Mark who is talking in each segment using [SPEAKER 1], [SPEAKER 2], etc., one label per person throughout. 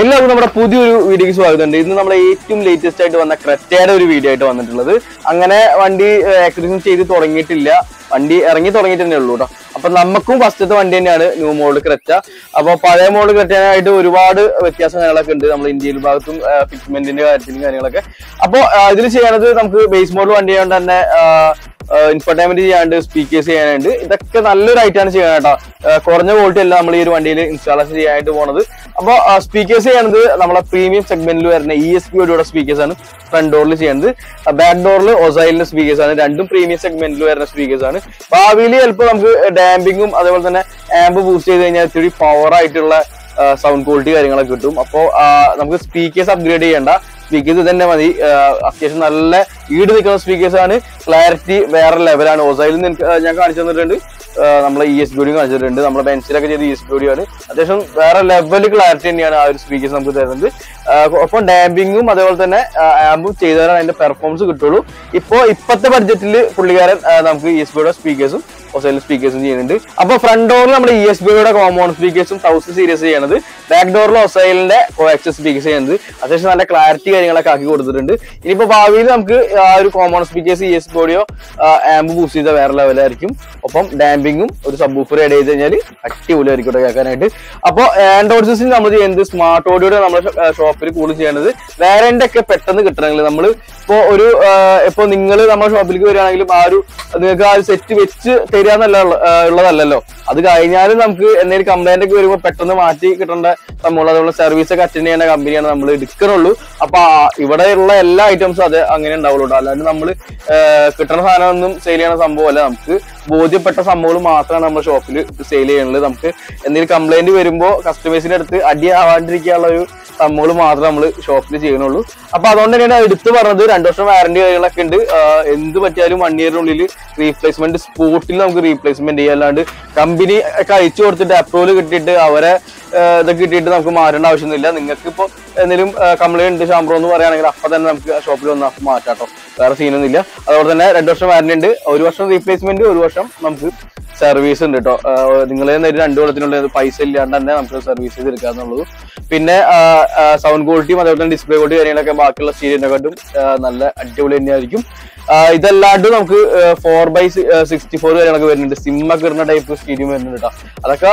[SPEAKER 1] എല്ലാവർക്കും നമ്മുടെ പുതിയൊരു വീഡിയോക്ക് സ്വാഗതമുണ്ട്. ഇന്ന് നമ്മളെ ഏറ്റവും ലേറ്റസ്റ്റ് ആയിട്ട് വന്ന ക്രെറ്റയുടെ ഒരു വീഡിയോ ആയിട്ട് വന്നിട്ടുള്ളത്. അങ്ങനെ വണ്ടി ആക്സിഡൻ ചെയ്ത് തുടങ്ങിയിട്ടില്ല, വണ്ടി ഇറങ്ങി തുടങ്ങിയിട്ടേ ഉള്ളൂ കേട്ടോ. അപ്പൊ നമുക്കും ഫസ്റ്റത്തെ വണ്ടി തന്നെയാണ് ന്യൂ മോഡൽ ക്രെറ്റ. അപ്പൊ പഴയ മോഡൽ ക്രെറ്റയായിട്ട് ഒരുപാട് വ്യത്യാസം കാര്യങ്ങളൊക്കെ ഉണ്ട് നമ്മൾ ഇന്ത്യയിൽ ഭാഗത്തും ഫിറ്റ്മെന്റിന്റെ കാര്യത്തിലും കാര്യങ്ങളൊക്കെ. അപ്പൊ ഇതിൽ ചെയ്യാനത് നമുക്ക് ബേസ് മോഡൽ വണ്ടി ആയതുകൊണ്ട് തന്നെ ഇൻഫർടൈൻമെന്റ് ചെയ്യാണ്ട് സ്പീക്കേഴ്സ് ചെയ്യാനുണ്ട്. ഇതൊക്കെ നല്ലൊരു ഐറ്റാണ് ചെയ്യാൻ കേട്ടോ. കുറഞ്ഞ ക്വാളിറ്റി അല്ല നമ്മൾ ഈ ഒരു വണ്ടിയിൽ ഇൻസ്റ്റാളേഷൻ ചെയ്യാനായിട്ട് പോണത്. അപ്പോൾ സ്പീക്കേഴ്സ് ചെയ്യുന്നത് നമ്മളെ പ്രീമിയം സെഗ്മെന്റിൽ വരുന്ന ESP സ്പീക്കേഴ്സ് ആണ് ഫ്രണ്ട് ഡോറിൽ ചെയ്യുന്നത്. ബാക്ക് ഡോറിൽ ഒസൈലിന്റെ സ്പീക്കേഴ്സ് ആണ്. രണ്ടും പ്രീമിയം സെഗ്മെന്റിൽ വരുന്ന സ്പീക്കേഴ്സ് ആണ്. ഭാവിയിൽ ചിലപ്പോൾ നമുക്ക് ഡാമ്പിങ്ങും അതേപോലെ തന്നെ ആംബ് ബൂസ്റ്റ് ചെയ്ത് കഴിഞ്ഞാൽ ഇത്തിരി പവർ ആയിട്ടുള്ള സൗണ്ട് ക്വാളിറ്റി കാര്യങ്ങളൊക്കെ കിട്ടും. അപ്പോൾ നമുക്ക് സ്പീക്കേഴ്സ് അപ്ഗ്രേഡ് ചെയ്യേണ്ട, സ്പീക്കേഴ്സ് തന്നെ മതി. അത്യാവശ്യം നല്ല ഈട് നിൽക്കുന്ന സ്പീക്കേഴ്സ് ആണ്. ക്ലാരിറ്റി വേറെ ലെവലാണ്. ഒസൈലിൽ ഞാൻ കാണിച്ചു തന്നിട്ടുണ്ട്, നമ്മളെ ESP കാണിച്ചിട്ടുണ്ട്, നമ്മളെ ബെൻസിലൊക്കെ ചെയ്ത് ESP ആണ്. അത്യാവശ്യം വേറെ ലെവൽ ക്ലാരിറ്റി തന്നെയാണ് ആ ഒരു സ്പീക്കേഴ്സ് നമുക്ക് തരുന്നത്. ഒപ്പം ഡാമ്പിങ്ങും അതേപോലെ തന്നെ ആംബും ചെയ്താലാണ് അതിന്റെ പെർഫോമൻസ് കിട്ടുള്ളൂ. ഇപ്പോഴത്തെ ബഡ്ജറ്റിൽ പുള്ളിക്കാരൻ നമുക്ക് ESP സ്പീക്കേഴ്സും ഒസൈൽ സ്പീക്കേഴ്സും ചെയ്യുന്നുണ്ട്. അപ്പൊ ഫ്രണ്ട് ഡോറിൽ നമ്മുടെ ESP കോമൺ സ്പീക്കേഴ്സും 1000 സീരീസ് ചെയ്യണത്, ബാക്ക് ഡോറിൽ ഒസൈലിന്റെ കോആക്സിയൽ സ്പീക്കേഴ്സ് ചെയ്യുന്നത്. അത്യാവശ്യം നല്ല ക്ലാരിറ്റി കാര്യങ്ങളൊക്കെ ആക്കി കൊടുത്തിട്ടുണ്ട്. ഇനിയിപ്പോ ഭാവിയിൽ നമുക്ക് ആ ഒരു കോമൺ സ്പീക്കേഴ്സ് ESP ആംബ് ബൂസ്റ്റ് ചെയ്ത വേറെ ലെവലായിരിക്കും. ഒപ്പം ഡാമ്പിങ്ങും ഒരു സബ് വൂഫർ ആഡ് ചെയ്ത് കഴിഞ്ഞാൽ അടിപൊളിയായിരിക്കും കേൾക്കാനായിട്ട്. അപ്പോൾ ആൻഡ്രോയിഡ് സിസ്റ്റം നമ്മൾ ചെയ്യുന്നത് സ്മാർട്ട് ഓഡിയോയുടെ നമ്മുടെ ഷോപ്പിൽ കൂടുതൽ ചെയ്യേണ്ടത്. വേറെന്റെ ഒക്കെ പെട്ടെന്ന് കിട്ടണമെങ്കിൽ നമ്മൾ ഇപ്പൊ നിങ്ങൾ നമ്മുടെ ഷോപ്പിലേക്ക് വരികയാണെങ്കിലും നിങ്ങൾക്ക് ആ ഒരു സെറ്റ് വെച്ച് തരികയെന്നല്ല ഉള്ളതല്ലല്ലോ. അത് കഴിഞ്ഞാലും നമുക്ക് എന്തെങ്കിലും കംപ്ലൈന്റ് ഒക്കെ വരുമ്പോൾ പെട്ടെന്ന് മാറ്റി കിട്ടേണ്ട സംഭവം, അതുപോലെ സർവീസ് ഒക്കെ അറ്റൻഡ് ചെയ്യുന്ന കമ്പനിയാണ് നമ്മൾ എടുക്കണുള്ളൂ. അപ്പൊ ഇവിടെയുള്ള എല്ലാ ഐറ്റംസും അത് അങ്ങനെ ഉണ്ടാവുള്ളൂ. അല്ലാണ്ട് നമ്മൾ കിട്ടുന്ന സാധനം ഒന്നും സെയിൽ ചെയ്യണ സംഭവമല്ല. നമുക്ക് ബോധ്യപ്പെട്ട സംഭവങ്ങൾ മാത്രമാണ് നമ്മുടെ ഷോപ്പിൽ സെയിൽ ചെയ്യുന്നത്. നമുക്ക് എന്തെങ്കിലും കംപ്ലൈന്റ് വരുമ്പോൾ കസ്റ്റമേഴ്സിന്റെ അടുത്ത് അടി ആവാണ്ടിരിക്കാനുള്ള ഒരു സംഭവങ്ങൾ മാത്രമേ നമ്മൾ ഷോപ്പിൽ ചെയ്യണുള്ളൂ. അപ്പൊ അതുകൊണ്ട് തന്നെയാണ് എടുത്ത് പറഞ്ഞത്. 2 വർഷം വാറന്റി കാര്യങ്ങളൊക്കെ ഉണ്ട്. എന്ത് പറ്റിയാലും 1 ഇയറിനുള്ളിൽ റീപ്ലേസ്മെന്റ് സ്പോട്ടിൽ നമുക്ക് റീപ്ലേസ്മെന്റ് ചെയ്യാം. അല്ലാണ്ട് കമ്പനി ഒക്കെ അയച്ചു കൊടുത്തിട്ട് അപ്രൂവൽ കിട്ടിയിട്ട് അവരെ ഇതൊക്കെ കിട്ടിയിട്ട് നമുക്ക് മാറ്റേണ്ട ആവശ്യമൊന്നുമില്ല. നിങ്ങൾക്ക് ഇപ്പോൾ എന്തെങ്കിലും കംപ്ലൈന്റ് ഉണ്ട് ശാമ്പറോ എന്ന് പറയുകയാണെങ്കിൽ അപ്പൊ തന്നെ നമുക്ക് ഷോപ്പിൽ വന്ന് മാറ്റാട്ടോ, വേറെ സീനൊന്നുമില്ല. അതുപോലെ തന്നെ 2 വർഷം വാറന്റി ഉണ്ട്, 1 വർഷം റീപ്ലേസ്മെന്റ്, 1 വർഷം നമുക്ക് സർവീസ് ഉണ്ട് കേട്ടോ. നിങ്ങൾ 2 കൊല്ലത്തിനുള്ളിൽ പൈസ ഇല്ലാണ്ട് തന്നെ നമുക്ക് സർവീസ് ചെയ്തെടുക്കാന്നുള്ളൂ. പിന്നെ സൗണ്ട് ക്വാളിറ്റിയും അതേപോലെ തന്നെ ഡിസ്പ്ലേ ക്വാളിറ്റി കാര്യങ്ങളൊക്കെ ബാക്കിയുള്ള സ്റ്റീരിയോനെക്കാട്ടും നല്ല അടിപൊളി തന്നെയായിരിക്കും. ഇതല്ലാണ്ട് നമുക്ക് 4x64 കാര്യങ്ങളൊക്കെ വരുന്നുണ്ട്. സിമ്മൊക്കെ വരുന്ന ടൈപ്പ് സ്റ്റീരിയോ വരുന്നുണ്ട് കേട്ടോ. അതൊക്കെ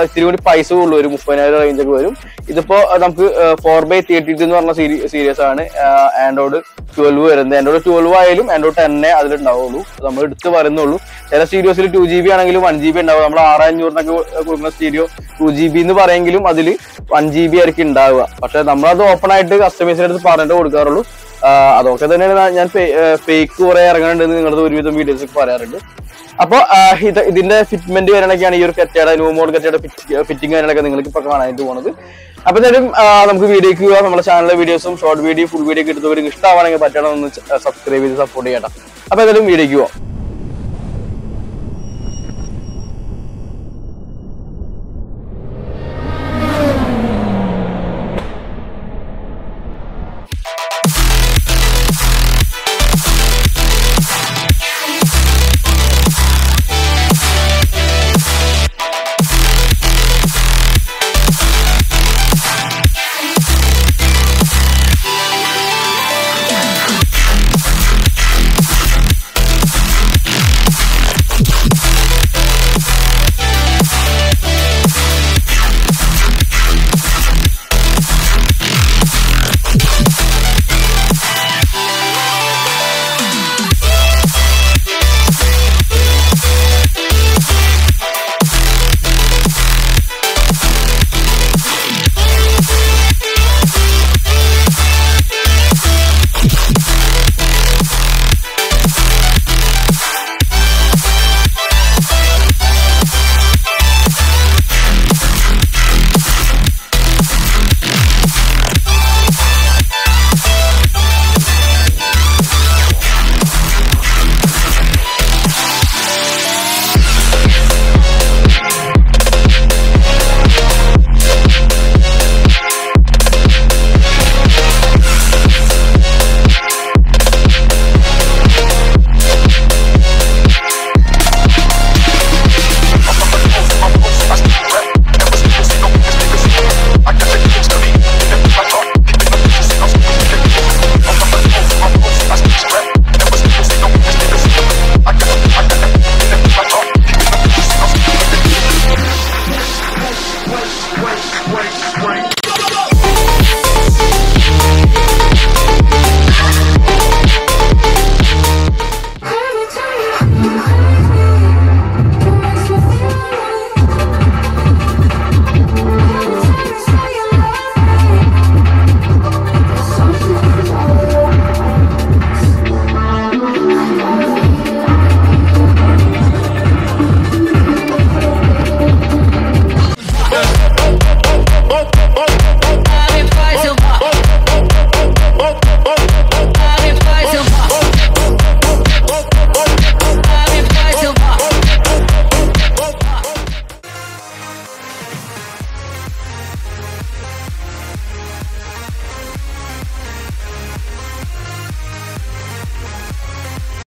[SPEAKER 1] ഇത്തിരി കൂടി പൈസ കൂടുതൽ വരും, 30,000 റേഞ്ചൊക്കെ വരും. ഇതിപ്പോ നമുക്ക് 4x32 എന്ന് പറഞ്ഞ സീരീസ് ആണ് ആൻഡ്രോയിഡ് 12 വരുന്നത്. ആൻഡ്രോയിഡ് 12 ആയാലും ആൻഡ്രോയിഡ് 10 അതിലുണ്ടാവുള്ളൂ. നമ്മൾ എടുത്ത് പറയുന്നുള്ളൂ. ചില സ്റ്റീരിയോസിൽ 2GB ആണെങ്കിലും 1GB ഉണ്ടാവും. നമ്മൾ 6500 കൊടുക്കുന്ന സ്റ്റീരിയോ 2GB എന്ന് പറയുമെങ്കിലും അതിൽ 1GB ആയിരിക്കും ഉണ്ടാവുക. പക്ഷെ നമ്മളത് ഓപ്പൺ ആയിട്ട് കസ്റ്റമേഴ്സിന്റെ അടുത്ത് പറഞ്ഞിട്ട് കൊടുക്കാറുള്ളൂ. അതൊക്കെ തന്നെയാണ് ഞാൻ ഫേക്ക് കുറെ ഇറങ്ങുന്നുണ്ടെന്ന് നിങ്ങളുടെ ഒരുവിധം വീഡിയോസ് ഒക്കെ പറയാറുണ്ട്. അപ്പൊ ഇതിന്റെ ഫിറ്റ്മെന്റ് കാര്യങ്ങളൊക്കെയാണ് ഈ ഒരു ക്രെറ്റയുടെ ന്യൂ മോഡൽ ക്രെറ്റയുടെ ഫിറ്റിംഗ് കാര്യങ്ങളൊക്കെ നിങ്ങൾക്ക് ഇപ്പൊ കാണാനായിട്ട് പോകുന്നത്. അപ്പൊ എന്തായാലും നമുക്ക് വീഡിയോക്ക് പോവാം. നമ്മുടെ ചാനലിലെ വീഡിയോസും ഷോർട്ട് വീഡിയോ ഫുൾ വീഡിയോ ഒക്കെ എടുത്തവർക്ക് ഇഷ്ടമാണെങ്കിൽ പറ്റണമെന്ന് സബ്സ്ക്രൈബ് ചെയ്ത് സപ്പോർട്ട് ചെയ്യണം. അപ്പൊ എന്തായാലും വീഡിയോക്ക് പോവാം.